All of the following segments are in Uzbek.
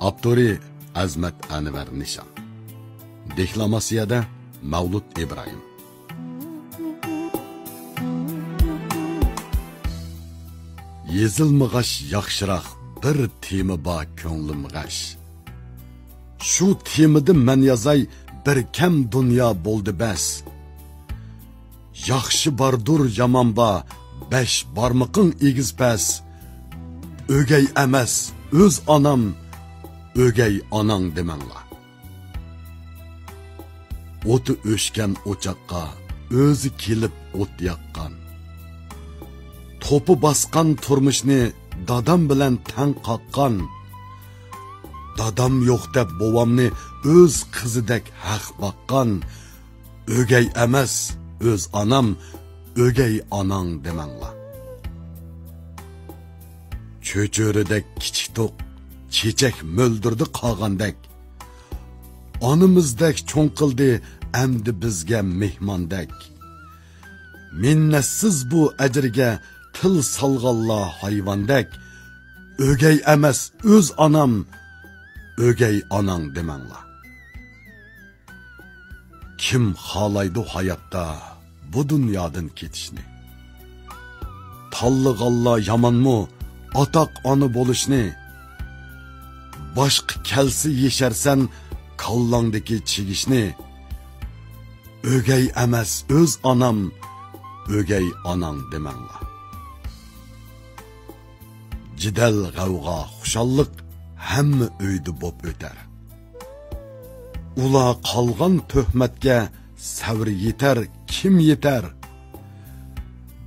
Abduri Azmat Anvar Nishon. Deklamasiyada Mavlud Ibrohim. Yezilmag'ash yaxshiroq bir temi bor ko'nglim g'ash. Shu temida men yozay bir kam dunyo bo'ldi bas. Yaxshi bardur yomon bor, 5 barmoqing egiz pas. O'gay emas, o'z onam, o'gay onang demanglar. O'ti o'shgan o'choqqa o'zi kelib o't yoqqan. To'pi basqan turmushni dadam bilan tang qoqqan. Dadam yo'q deb bobomni o'z qizidek haq boqqan. O'gay emas, o'z onam, o'gay onang demanglar. Cho'cho'ridek kichik to'q, chechak mo'ldirdi qolgandek. Onimizdek cho'nqildi amdi bizga mehmondek. Minnatsiz bu ajrga til salg'allar hayvondek. O'gay emas, o'z onam, o'gay onang demanglar. Kim xohlaydi hayotda bu dunyodan ketishni? Tanlig'anlar yomonmi atoq ona bo'lishni? Boshqa kelsi yesharsan kallangdagi chigishni. O'gay emas, o'z onam, o'gay onang demanglar. Jidal g'avg'o xushalliq hamma uyda bo'p o'tar. Ular qolgan tuhmatga sabr yetar, kim yetar?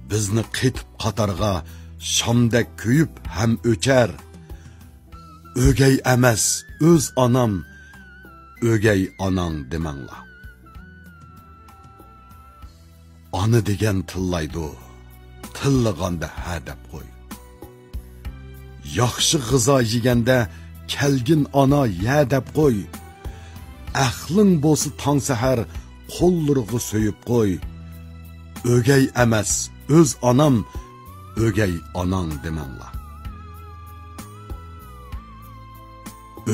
Bizni qetib qatarga shamdek kuyib ham o'char. O'gay emas, o'z onam, o'gay onang demanglar. Ona degan tillaydi, tillig'anda ha deb qo'y. Yaxshi g'izo yeganda kelgin ona ya deb qo'y. Aqling bo'lsa tong sahar qo'llariga so'yib qo'y. O'gay emas, o'z onam, o'gay onang demanglar.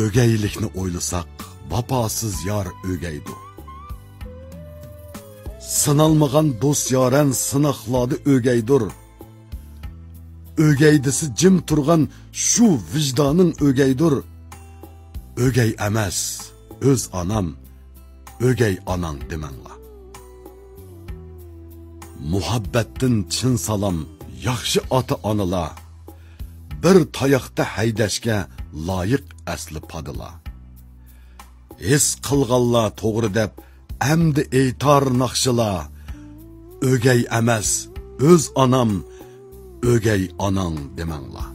O'gaylikni o'ylasak, vafosiz yor o'gaydi. Sınalmagan dost yaran sınaqladı o'gaydir. O'gaydisi jim turgan shu vicdanın o'gaydir. O'gay emas, o'z onam, o'gay onang demanglar. Muhabbatdan chin salom, yaxshi ota onalar. Bir tayoqda haydashga loyiq asli padilar. His qilganlar to'g'ri deb amdi aytar naqshilar. O'gay emas, o'z onam, o'gay onang demanglar.